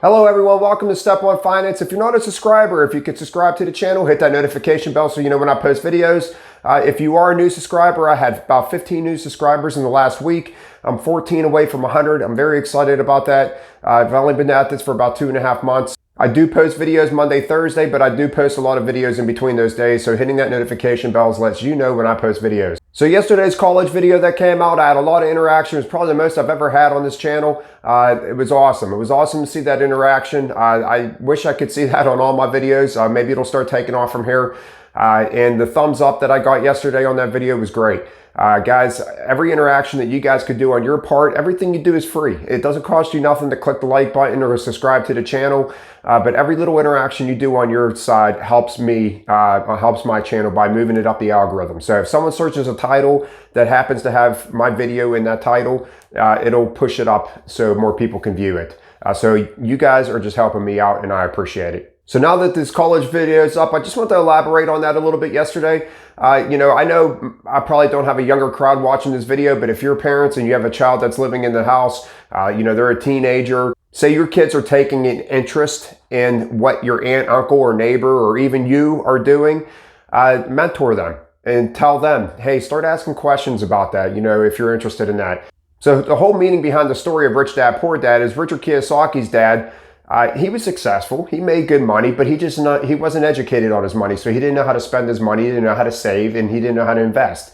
Hello everyone, welcome to Step One Finance. If you're not a subscriber, if you could subscribe to the channel, hit that notification bell so you know when I post videos. If you are a new subscriber, I had about 15 new subscribers in the last week. I'm 14 away from 100. I'm very excited about that. I've only been at this for about 2.5 months. I do post videos Monday, Thursday, but I do post a lot of videos in between those days, so hitting that notification bell lets you know when I post videos. So yesterday's college video that came out, I had a lot of interaction. It was probably the most I've ever had on this channel. It was awesome. It was awesome to see that interaction. I wish I could see that on all my videos. Maybe it'll start taking off from here. And the thumbs up that I got yesterday on that video was great. Guys, every interaction that you guys could do on your part, everything you do is free. It doesn't cost you nothing to click the like button or subscribe to the channel, but every little interaction you do on your side helps me, helps my channel by moving it up the algorithm. So if someone searches a title that happens to have my video in that title, it'll push it up so more people can view it. So you guys are just helping me out and I appreciate it. So now that this college video is up, I just want to elaborate on that a little bit yesterday. I know I probably don't have a younger crowd watching this video, but if you're parents and you have a child that's living in the house, they're a teenager, say your kids are taking an interest in what your aunt, uncle, or neighbor, or even you are doing, mentor them and tell them, hey, start asking questions about that, if you're interested in that. So the whole meaning behind the story of Rich Dad, Poor Dad is Richard Kiyosaki's dad. He was successful. He made good money, but he wasn't educated on his money. So he didn't know how to spend his money. He didn't know how to save, and he didn't know how to invest.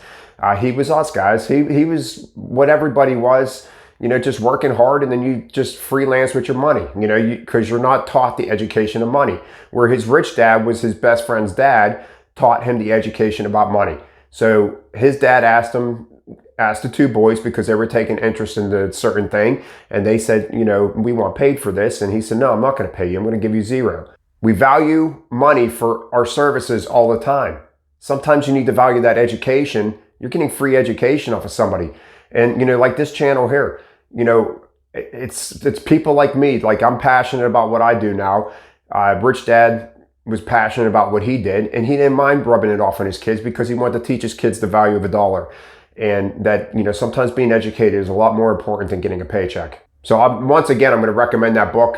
He was us, guys. He was what everybody was, just working hard, and then you just freelance with your money, because you're not taught the education of money. Where his rich dad was his best friend's dad, taught him the education about money. So his dad asked the two boys, because they were taking interest in the certain thing, and they said, we want paid for this, and he said, no, I'm not going to pay you, I'm going to give you zero. We value money for our services all the time. Sometimes you need to value that education. You're getting free education off of somebody, and like this channel here, it's people like me. Like, I'm passionate about what I do now. Rich Dad was passionate about what he did, and he didn't mind rubbing it off on his kids because he wanted to teach his kids the value of a dollar. And that, sometimes being educated is a lot more important than getting a paycheck. So once again, I'm going to recommend that book.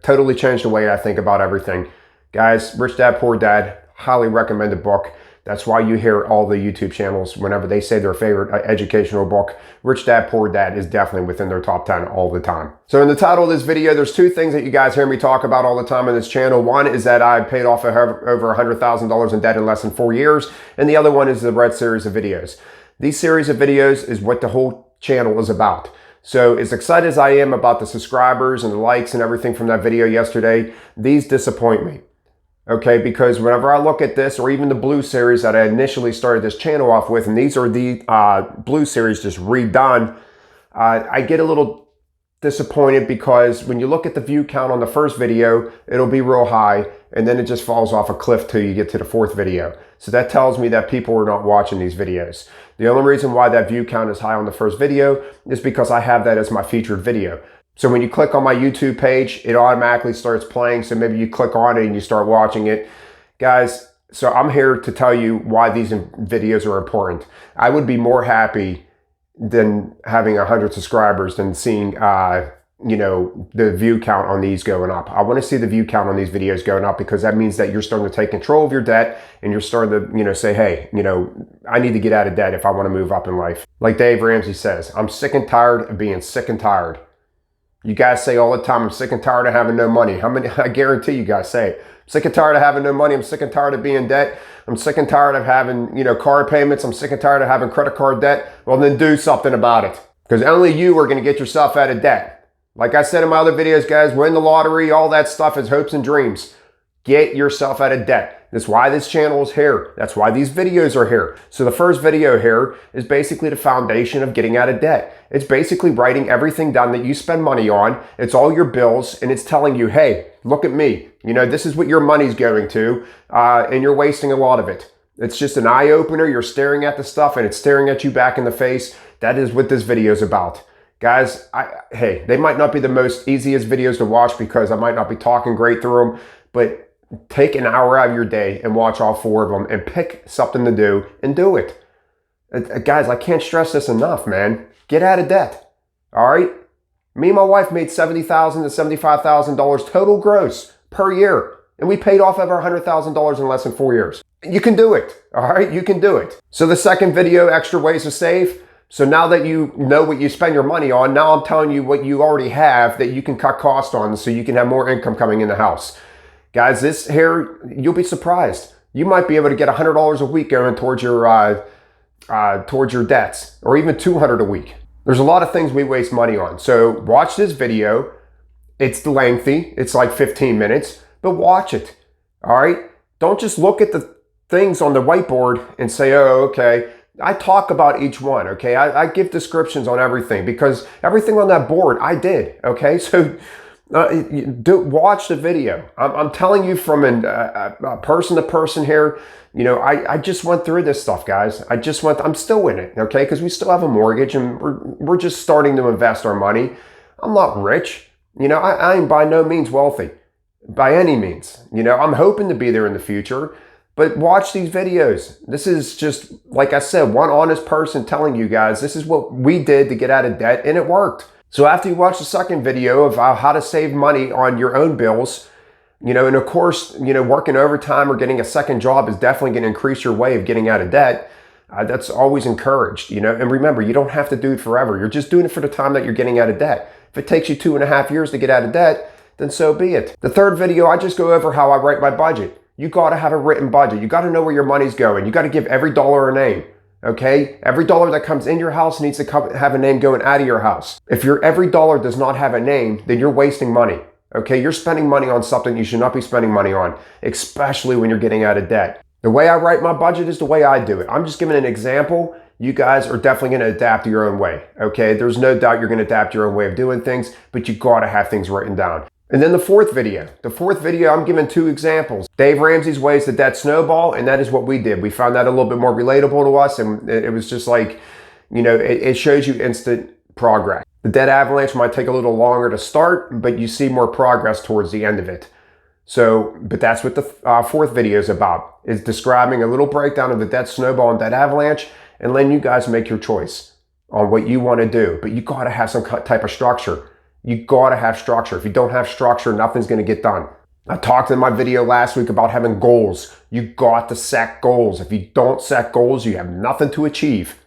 Totally changed the way I think about everything. Guys, Rich Dad, Poor Dad, highly recommend the book. That's why you hear all the YouTube channels, whenever they say their favorite educational book, Rich Dad, Poor Dad is definitely within their top 10 all the time. So in the title of this video, there's two things that you guys hear me talk about all the time on this channel. One is that I paid off over $100,000 in debt in less than 4 years. And the other one is the Red series of videos. These series of videos is what the whole channel is about. So as excited as I am about the subscribers and the likes and everything from that video yesterday, these disappoint me. Okay, because whenever I look at this, or even the blue series that I initially started this channel off with, and these are the blue series just redone, I get a little disappointed because when you look at the view count on the first video, it'll be real high, and then it just falls off a cliff till you get to the fourth video. So that tells me that people are not watching these videos. The only reason why that view count is high on the first video is because I have that as my featured video. So when you click on my YouTube page, it automatically starts playing. So maybe you click on it and you start watching it. Guys, so I'm here to tell you why these videos are important. I would be more happy than having 100 subscribers than seeing, the view count on these going up. I want to see the view count on these videos going up, because that means that you're starting to take control of your debt, and you're starting to, say, hey, I need to get out of debt if I want to move up in life. Like Dave Ramsey says, I'm sick and tired of being sick and tired. You guys say all the time, I'm sick and tired of having no money. How many? I guarantee you guys say it. I'm sick and tired of having no money. I'm sick and tired of being in debt. I'm sick and tired of having, car payments. I'm sick and tired of having credit card debt. Well, then do something about it, because only you are going to get yourself out of debt. Like I said in my other videos, guys, win the lottery, all that stuff is hopes and dreams. Get yourself out of debt. That's why this channel is here. That's why these videos are here. So the first video here is basically the foundation of getting out of debt. It's basically writing everything down that you spend money on. It's all your bills, and it's telling you, hey, look at me. This is what your money's going to, and you're wasting a lot of it. It's just an eye opener. You're staring at the stuff, and it's staring at you back in the face. That is what this video is about. Guys, hey, they might not be the most easiest videos to watch because I might not be talking great through them, but take an hour out of your day and watch all 4 of them and pick something to do and do it. Guys, I can't stress this enough, man. Get out of debt. All right? Me and my wife made $70,000 to $75,000 total gross per year. And we paid off over $100,000 in less than 4 years. You can do it, all right? You can do it. So the second video, extra ways to save. So now that you know what you spend your money on, now I'm telling you what you already have that you can cut costs on so you can have more income coming in the house. Guys, this here, you'll be surprised. You might be able to get $100 a week going towards your debts, or even $200 a week. There's a lot of things we waste money on. So watch this video. It's lengthy. It's like 15 minutes, but watch it. All right. Don't just look at the things on the whiteboard and say, oh, okay. I talk about each one. Okay. I give descriptions on everything because everything on that board I did. Okay. So watch the video. I'm telling you from a person to person here. You know, I just went through this stuff, guys. I'm still in it, okay? Because we still have a mortgage and we're just starting to invest our money. I'm not rich. You know, I am by no means wealthy, by any means. You know, I'm hoping to be there in the future, but watch these videos. This is just, like I said, one honest person telling you guys, this is what we did to get out of debt, and it worked. So after you watch the second video of how to save money on your own bills, you know, and of course, you know, working overtime or getting a second job is definitely going to increase your way of getting out of debt. That's always encouraged, you know, and remember, you don't have to do it forever. You're just doing it for the time that you're getting out of debt. If it takes you 2.5 years to get out of debt, then so be it. The third video, I just go over how I write my budget. You got to have a written budget. You got to know where your money's going. You got to give every dollar a name. Okay? Every dollar that comes in your house needs to have a name going out of your house. If your every dollar does not have a name, then you're wasting money. Okay, you're spending money on something you should not be spending money on, especially when you're getting out of debt. The way I write my budget is the way I do it. I'm just giving an example. You guys are definitely going to adapt your own way. Okay, there's no doubt you're going to adapt your own way of doing things, but you got to have things written down. And then the fourth video, I'm giving 2 examples. Dave Ramsey's Ways to Debt Snowball, and that is what we did. We found that a little bit more relatable to us, and it was just like, you know, it shows you instant progress. The debt avalanche might take a little longer to start, but you see more progress towards the end of it. So, but that's what the fourth video is about, is describing a little breakdown of the debt snowball and debt avalanche and letting you guys make your choice on what you want to do. But you got to have some type of structure. You got to have structure. If you don't have structure, nothing's going to get done. I talked in my video last week about having goals. You got to set goals. If you don't set goals, you have nothing to achieve.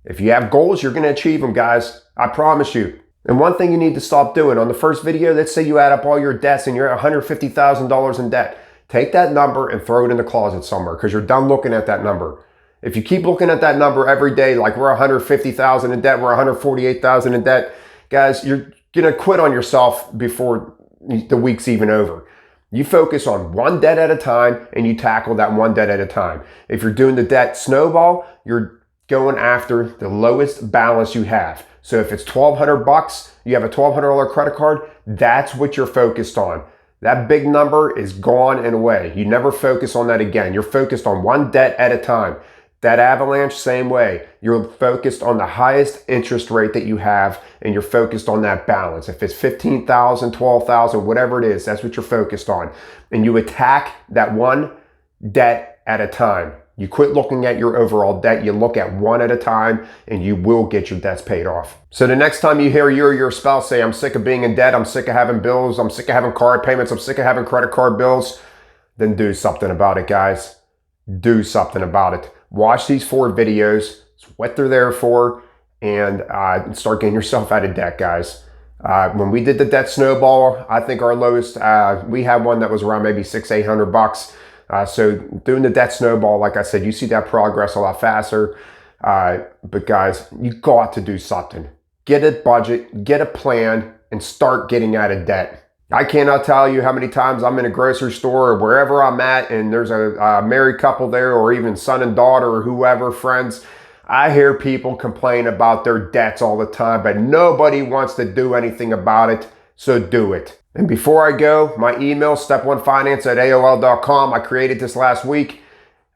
If you have goals, you're going to achieve them, guys. I promise you. And one thing you need to stop doing, on the first video, let's say you add up all your debts and you're at $150,000 in debt. Take that number and throw it in the closet somewhere because you're done looking at that number. If you keep looking at that number every day, like we're $150,000 in debt, we're $148,000 in debt, guys, you're going to quit on yourself before the week's even over. You focus on one debt at a time and you tackle that one debt at a time. If you're doing the debt snowball, you're going after the lowest balance you have. So if it's $1,200, you have a $1,200 credit card, that's what you're focused on. That big number is gone and away. You never focus on that again. You're focused on one debt at a time. That avalanche, same way. You're focused on the highest interest rate that you have, and you're focused on that balance. If it's $15,000, $12,000, whatever it is, that's what you're focused on. And you attack that one debt at a time. You quit looking at your overall debt. You look at one at a time, and you will get your debts paid off. So the next time you hear you or your spouse say, I'm sick of being in debt, I'm sick of having bills, I'm sick of having card payments, I'm sick of having credit card bills, then do something about it, guys. Do something about it. Watch these 4 videos. It's what they're there for, and start getting yourself out of debt, guys. When we did the debt snowball, I think our lowest, we had one that was around maybe $600-800. So doing the debt snowball, like I said, you see that progress a lot faster. But guys, you got to do something. Get a budget, get a plan, and start getting out of debt. I cannot tell you how many times I'm in a grocery store or wherever I'm at and there's a married couple there, or even son and daughter or whoever, friends. I hear people complain about their debts all the time, but nobody wants to do anything about it. So do it. And before I go, my email, steponefinance@aol.com. I created this last week.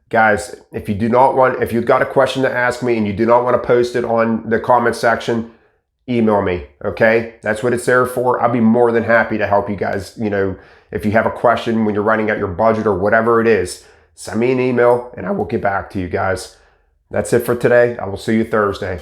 Guys, if you've got a question to ask me and you do not want to post it on the comment section, email me, okay? That's what it's there for. I'll be more than happy to help you guys. You know, if you have a question when you're writing out your budget or whatever it is, send me an email and I will get back to you guys. That's it for today. I will see you Thursday.